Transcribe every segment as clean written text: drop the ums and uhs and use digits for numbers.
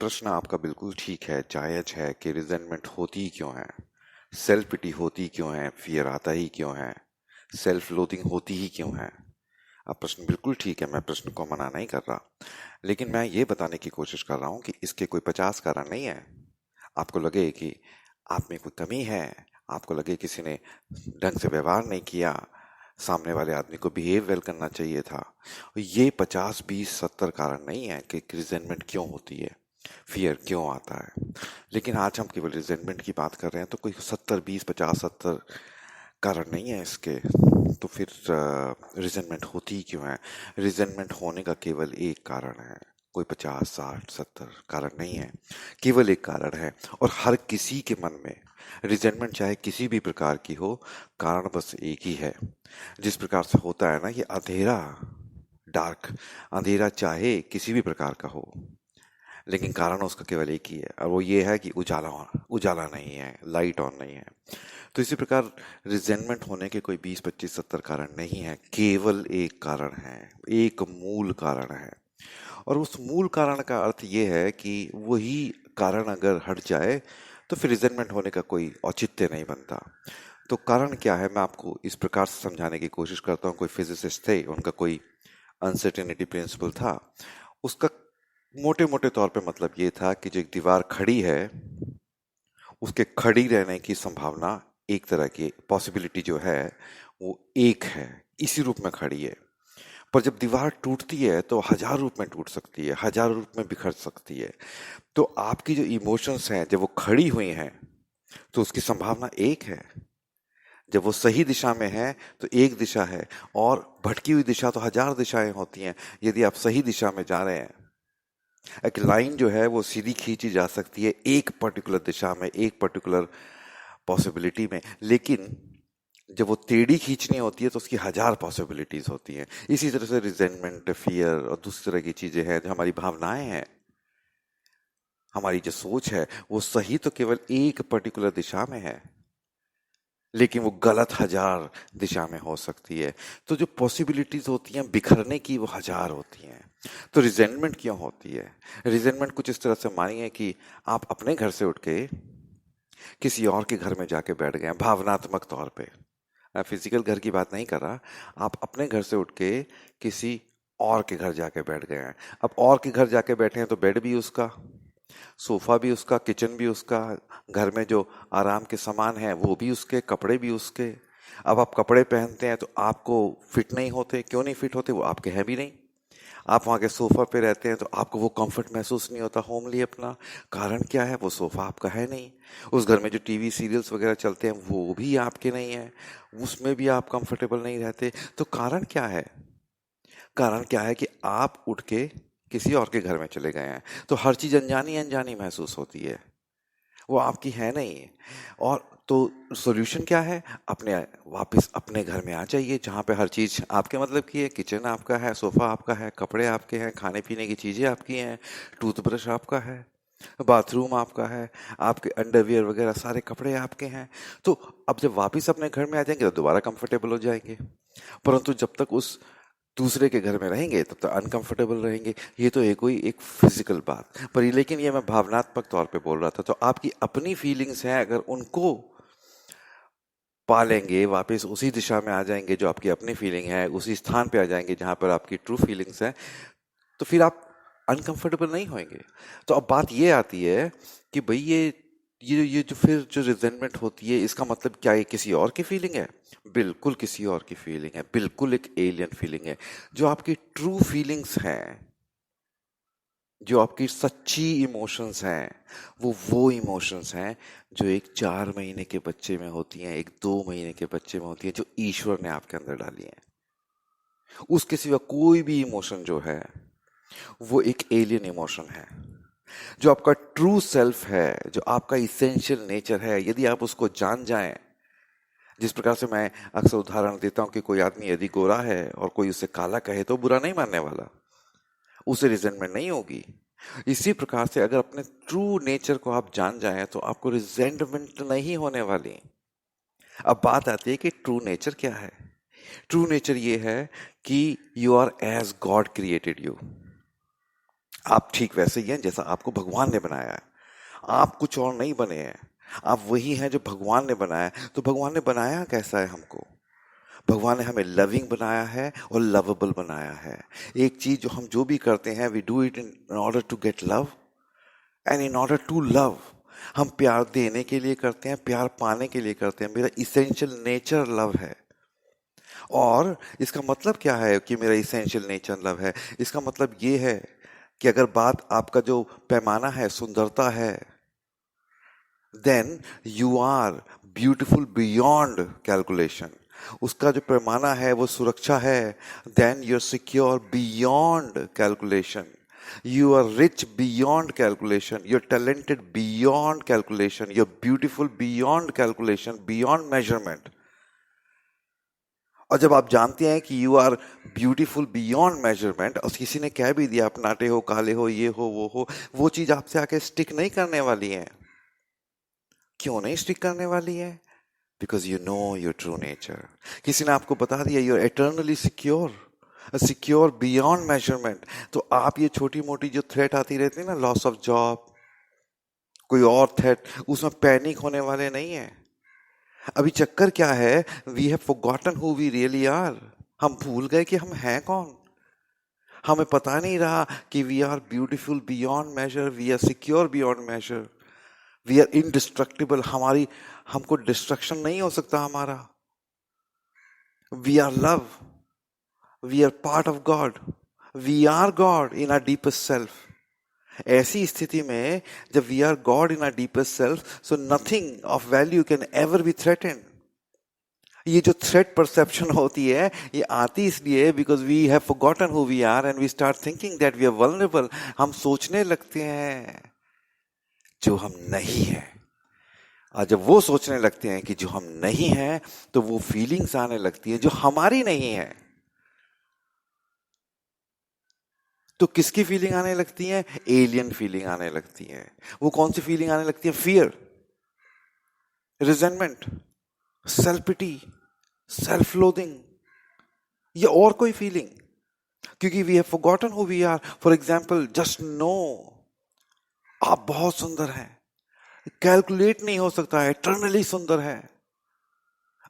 प्रश्न आपका बिल्कुल ठीक है, जायज है कि रिजेंटमेंट होती ही क्यों है, सेल्फ पिटी होती क्यों है, फियर आता ही क्यों है, सेल्फ लोथिंग होती ही क्यों है। अब प्रश्न बिल्कुल ठीक है, मैं प्रश्न को मना नहीं कर रहा, लेकिन मैं ये बताने की कोशिश कर रहा हूँ कि इसके कोई 50 कारण नहीं है। आपको लगे कि आप में कोई कमी है, आपको लगे किसी ने ढंग से व्यवहार नहीं किया, सामने वाले आदमी को बिहेव वेल करना चाहिए था, ये 50 20 70 कारण नहीं है कि रिजेंटमेंट क्यों होती है, फियर क्यों आता है। लेकिन आज हम केवल रिजेंटमेंट की बात कर रहे हैं, तो कोई 70 20 50 70 कारण नहीं है इसके। तो फिर रिजेंटमेंट होती ही क्यों है। रिजेंटमेंट होने का केवल एक कारण है, कोई 50 60 70 कारण नहीं है, केवल एक कारण है। और हर किसी के मन में रिजेंटमेंट चाहे किसी भी प्रकार की हो, कारण बस एक ही है। जिस प्रकार से होता है ना ये अंधेरा, डार्क, अंधेरा चाहे किसी भी प्रकार का हो, लेकिन कारण उसका केवल एक ही है, और वो ये है कि उजाला उजाला नहीं है, लाइट ऑन नहीं है। तो इसी प्रकार रिजेंटमेंट होने के कोई 20 25 70 कारण नहीं है, केवल एक कारण है, एक मूल कारण है। और उस मूल कारण का अर्थ ये है कि वही कारण अगर हट जाए तो फिर रिजेंटमेंट होने का कोई औचित्य नहीं बनता। तो कारण क्या है, मैं आपको इस प्रकार से समझाने की कोशिश करता हूँ। कोई फिजिसिस्ट थे, उनका कोई अनसर्टेनिटी प्रिंसिपल था। उसका मोटे मोटे तौर पे मतलब ये था कि जो एक दीवार खड़ी है, उसके खड़ी रहने की संभावना, एक तरह की पॉसिबिलिटी जो है, वो एक है, इसी रूप में खड़ी है। पर जब दीवार टूटती है तो हजार रूप में टूट सकती है, हजार रूप में बिखर सकती है। तो आपकी जो इमोशंस हैं, जब वो खड़ी हुई हैं तो उसकी संभावना एक है। जब वो सही दिशा में है तो एक दिशा है, और भटकी हुई दिशा तो हजार दिशाएं होती हैं। यदि आप सही दिशा में जा रहे हैं, एक लाइन जो है वो सीधी खींची जा सकती है एक पर्टिकुलर दिशा में, एक पर्टिकुलर पॉसिबिलिटी में। लेकिन जब वो टेढ़ी खींचनी होती है तो उसकी हजार पॉसिबिलिटीज होती हैं। इसी तरह से रिजेंटमेंट, फियर और दूसरी तरह की चीजें हैं, जो हमारी भावनाएं हैं, हमारी जो सोच है, वो सही तो केवल एक पर्टिकुलर दिशा में है, लेकिन वो गलत हजार दिशा में हो सकती है। तो जो पॉसिबिलिटीज होती हैं बिखरने की, वो हजार होती हैं। तो रिजेंटमेंट क्यों होती है। रिजेंटमेंट कुछ इस तरह से मानिए कि आप अपने घर से उठ के किसी और के घर में जाके बैठ गए हैं, भावनात्मक तौर पे। मैं फिजिकल घर की बात नहीं कर रहा, आप अपने घर से उठ के किसी और के घर जाके बैठ गए हैं। अब और के घर जाके बैठे हैं तो बेड भी उसका, सोफा भी उसका, किचन भी उसका, घर में जो आराम के सामान है वो भी उसके, कपड़े भी उसके। अब आप कपड़े पहनते हैं तो आपको फिट नहीं होते, क्यों नहीं फिट होते, वो आपके हैं भी नहीं। आप वहां के सोफा पे रहते हैं तो आपको वो कंफर्ट महसूस नहीं होता होमली अपना। कारण क्या है, वो सोफा आपका है नहीं। उस घर में जो टीवी सीरियल्स वगैरह चलते हैं वो भी आपके नहीं है, उसमें भी आप कंफर्टेबल नहीं रहते। तो कारण क्या है, कारण क्या है कि आप उठ के किसी और के घर में चले गए हैं, तो हर चीज अनजानी अनजानी महसूस होती है, वो आपकी है नहीं। और तो सॉल्यूशन क्या है, अपने वापस अपने घर में आ जाइए जहाँ पे हर चीज आपके मतलब की है। किचन आपका है, सोफा आपका है, कपड़े आपके हैं, खाने पीने की चीजें आपकी हैं, टूथब्रश आपका है, बाथरूम आपका है, आपके अंडरवियर वगैरह सारे कपड़े आपके हैं। तो अब जब वापस अपने घर में आ जाएंगे तो दोबारा कंफर्टेबल हो जाएंगे। परंतु जब तक उस दूसरे के घर में रहेंगे तब तक अनकंफर्टेबल रहेंगे। ये तो एक कोई एक फिजिकल बात पर लेकिन ये मैं भावनात्मक तौर पे बोल रहा था। तो आपकी अपनी फीलिंग्स हैं, अगर उनको पालेंगे, वापस उसी दिशा में आ जाएंगे जो आपकी अपनी फीलिंग है, उसी स्थान पे आ जाएंगे जहां पर आपकी ट्रू फीलिंग्स हैं, तो फिर आप अनकंफर्टेबल नहीं होंगे। तो अब बात ये आती है कि भाई ये जो फिर जो रिजेंटमेंट होती है, इसका मतलब क्या ये किसी और की फीलिंग है। बिल्कुल किसी और की फीलिंग है, बिल्कुल एक एलियन फीलिंग है। जो आपकी ट्रू फीलिंग्स हैं, जो आपकी सच्ची इमोशंस हैं, वो इमोशंस हैं जो एक 4 महीने के बच्चे में होती हैं, एक 2 महीने के बच्चे में होती हैं, जो ईश्वर ने आपके अंदर डाली हैं। उसके सिवा कोई भी इमोशन जो है वो एक एलियन इमोशन है। जो आपका ट्रू सेल्फ है, जो आपका इसेंशियल नेचर है, यदि आप उसको जान जाएं, जिस प्रकार से मैं अक्सर उदाहरण देता हूं कि कोई आदमी यदि गोरा है और कोई उसे काला कहे तो बुरा नहीं मानने वाला, उसे रिजेंटमेंट नहीं होगी। इसी प्रकार से अगर अपने ट्रू नेचर को आप जान जाएं तो आपको रिजेंटमेंट नहीं होने वाली। अब बात आती है कि ट्रू नेचर क्या है। ट्रू नेचर ये है कि you are as God created you. आप ठीक वैसे ही हैं जैसा आपको भगवान ने बनाया है। आप कुछ और नहीं बने हैं, आप वही हैं जो भगवान ने बनाया है। तो भगवान ने बनाया कैसा है हमको? भगवान ने हमें लविंग बनाया है और लवेबल बनाया है। एक चीज जो हम जो भी करते हैं, we do it in order to get love and in order to love. हम प्यार देने के लिए करते हैं, प्यार पाने के लिए करते हैं। मेरा इसेंशियल नेचर लव है। और इसका मतलब क्या है कि मेरा इसेंशियल नेचर लव है? इसका मतलब ये है कि अगर बात आपका जो पैमाना है सुंदरता है, then you are beautiful beyond calculation. उसका जो पैमाना है वो सुरक्षा है, then you are secure beyond calculation. You are rich beyond calculation. You're talented beyond calculation. You're beautiful beyond calculation, beyond measurement. और जब आप जानते हैं कि you are beautiful beyond measurement, और किसी ने कह भी दिया आप नाटे हो, काले हो, ये हो, वो चीज आपसे आके स्टिक नहीं करने वाली है। क्यों नहीं स्टिक करने वाली है? Because you know your true nature. किसी ने आपको बता दिया you are eternally secure, secure beyond measurement. तो आप ये छोटी मोटी जो थ्रेट आती रहती है ना, लॉस ऑफ जॉब, कोई और थ्रेट, उसमें पैनिक होने वाले नहीं है। अभी चक्कर क्या है, we have forgotten who we really are. हम भूल गए कि हम हैं कौन। हमें पता नहीं रहा कि we are beautiful beyond measure, we are secure beyond measure, we are indestructible. हमको डिस्ट्रक्शन नहीं हो सकता हमारा। We are love, we are part of God, we are God in our deepest self. ऐसी स्थिति में जब we are God in our deepest self, so nothing of value can ever be threatened. ये जो थ्रेट परसेप्शन होती है, ये आती इसलिए because we have forgotten who we are and we start thinking that we are vulnerable. हम सोचने लगते हैं जो हम नहीं है। और जब वो सोचने लगते हैं कि जो हम नहीं है, तो वो फीलिंग्स आने लगती है जो हमारी नहीं है। तो किसकी फीलिंग आने लगती है? एलियन फीलिंग आने लगती है। वो कौन सी फीलिंग आने लगती है? Fear, resentment, self pity, self loathing, या और कोई फीलिंग। क्योंकि we have forgotten who we are. For example, just know आप बहुत सुंदर हैं, कैलकुलेट नहीं हो सकता है, इटर्नली सुंदर है।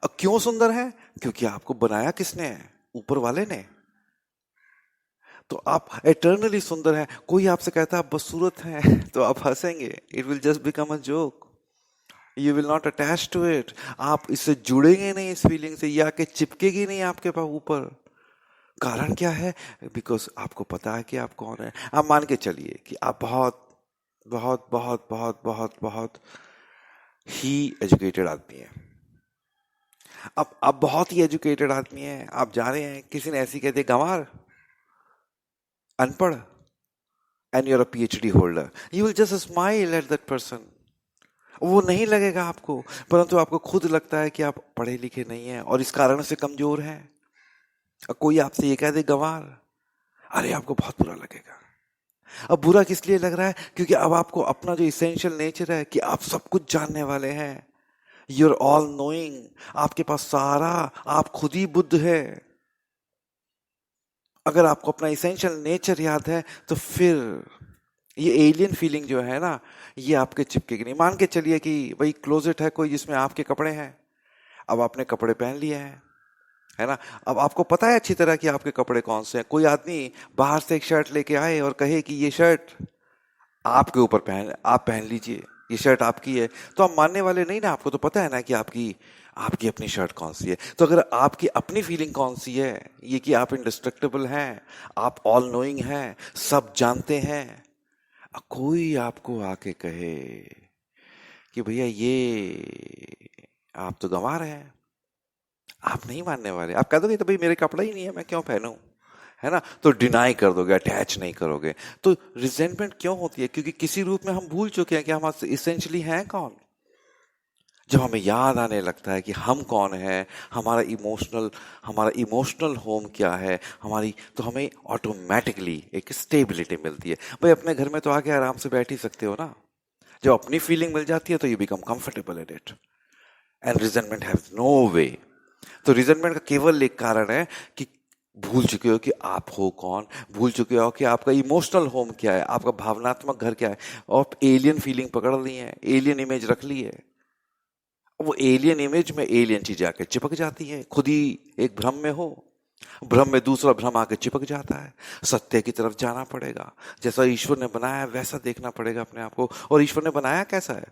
अब क्यों सुंदर है? क्योंकि आपको बनाया किसने है? ऊपर वाले ने। तो आप इटर्नली सुंदर हैं। कोई आपसे कहता है आप बदसूरत हैं, तो आप हंसेंगे। It will just become a joke, you will not attach to it. आप इससे जुड़ेंगे नहीं, इस फीलिंग से, या कि चिपकेगी नहीं आपके पास ऊपर। कारण क्या है? बिकॉज आपको पता है कि आप कौन है। आप मान के चलिए कि आप बहुत बहुत बहुत बहुत बहुत बहुत ही एजुकेटेड आदमी है। अब आप बहुत ही एजुकेटेड आदमी है, आप जा रहे हैं, किसी ने ऐसी कह दी गंवार, अनपढ़, and you're a PhD holder, you will just smile at that person. वो नहीं लगेगा आपको, परंतु आपको खुद लगता है कि आप पढ़े लिखे नहीं हैं और इस कारण से कमजोर हैं। कोई आपसे ये कह दे गंवार, अरे आपको बहुत बुरा लगेगा। अब बुरा किस लिए लग रहा है? क्योंकि अब आपको अपना जो इसेंशियल नेचर है कि आप सब कुछ जानने वाले हैं, यूर ऑल नोइंग, आपके पास सारा, आप खुद ही बुद्ध है। अगर आपको अपना इसेंशियल नेचर याद है, तो फिर ये एलियन फीलिंग जो है ना, ये आपके चिपकेगी नहीं। मान के चलिए कि भाई क्लोजेट है कोई जिसमें आपके कपड़े हैं। अब आपने कपड़े पहन लिए हैं, है ना। अब आपको पता है अच्छी तरह कि आपके कपड़े कौन से हैं। कोई आदमी बाहर से एक शर्ट लेके आए और कहे कि ये शर्ट आपके ऊपर आप पहन लीजिए, ये शर्ट आपकी है, तो आप मानने वाले नहीं ना। आपको तो पता है ना कि आपकी आपकी अपनी शर्ट कौन सी है। तो अगर आपकी अपनी फीलिंग कौन सी है, ये कि आप इंडिस्ट्रक्टेबल हैं, आप ऑल नोइंग हैं, सब जानते हैं। कोई आपको आके कहे कि भैया ये आप तो गंवार हैं, आप नहीं मानने वाले। आप कह दोगे तो भाई मेरे कपड़ा ही नहीं है, मैं क्यों पहनूं, है ना। तो डिनाई कर दोगे, अटैच नहीं करोगे। तो रिजेंटमेंट क्यों होती है? क्योंकि किसी रूप में हम भूल चुके हैं कि हम इसेंशियली हैं कौन। जब हमें याद आने लगता है कि हम कौन है, हमारा इमोशनल होम क्या है हमारी, तो हमें ऑटोमेटिकली एक स्टेबिलिटी मिलती है। भाई अपने घर में तो आके आराम से बैठ ही सकते हो ना। जब अपनी फीलिंग मिल जाती है तो you become comfortable in it, and resentment has no way. तो रिजेंटमेंट का केवल एक कारण है कि भूल चुके हो कि आप हो कौन, भूल चुके हो कि आपका इमोशनल होम क्या है, आपका भावनात्मक घर क्या है। और एलियन फीलिंग पकड़ ली है, एलियन इमेज रख ली है। वो एलियन इमेज में एलियन चीजें आके चिपक जाती है, खुद ही एक भ्रम में हो, भ्रम में दूसरा भ्रम आके चिपक जाता है। सत्य की तरफ जाना पड़ेगा, जैसा ईश्वर ने बनाया है वैसा देखना पड़ेगा अपने आप को। और ईश्वर ने बनाया कैसा है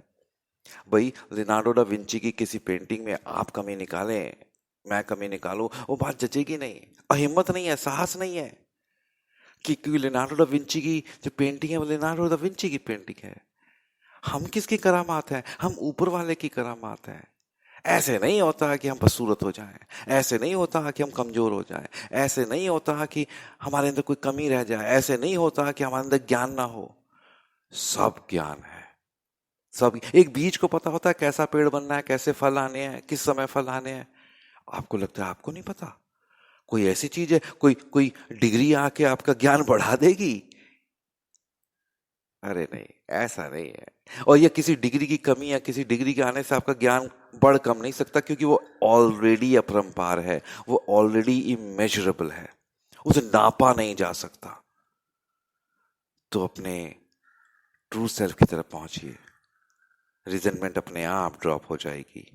भाई? लियोनार्डो डा विंची की किसी पेंटिंग में आप कमी निकालें, मैं कमी निकालूं, वो बात जचेगी नहीं। और हिम्मत नहीं है, साहस नहीं है कि क्योंकि लियोनार्डो डा विंची की जो पेंटिंग है वो लियोनार्डो डा विंची की पेंटिंग है। हम किसकी करामात है? हम ऊपर वाले की करामात है। ऐसे नहीं होता कि हम बदसूरत हो जाएं, ऐसे नहीं होता कि हम कमजोर हो जाएं, ऐसे नहीं होता कि हमारे अंदर कोई कमी रह जाए, ऐसे नहीं होता कि हमारे अंदर ज्ञान ना हो। सब ज्ञान है। सब एक बीज को पता होता है कैसा पेड़ बनना है, कैसे फल आने हैं, किस समय फल आने हैं। आपको लगता है आपको नहीं पता? कोई ऐसी चीज है, कोई कोई डिग्री आके आपका ज्ञान बढ़ा देगी? अरे नहीं, ऐसा नहीं है। और ये किसी डिग्री की कमी या किसी डिग्री के आने से आपका ज्ञान बढ़ कम नहीं सकता, क्योंकि वो ऑलरेडी अपरंपार है, वो ऑलरेडी इमेजरेबल है, उसे नापा नहीं जा सकता। तो अपने ट्रू सेल्फ की तरफ पहुंचिए, रिजेंटमेंट अपने आप ड्रॉप हो जाएगी।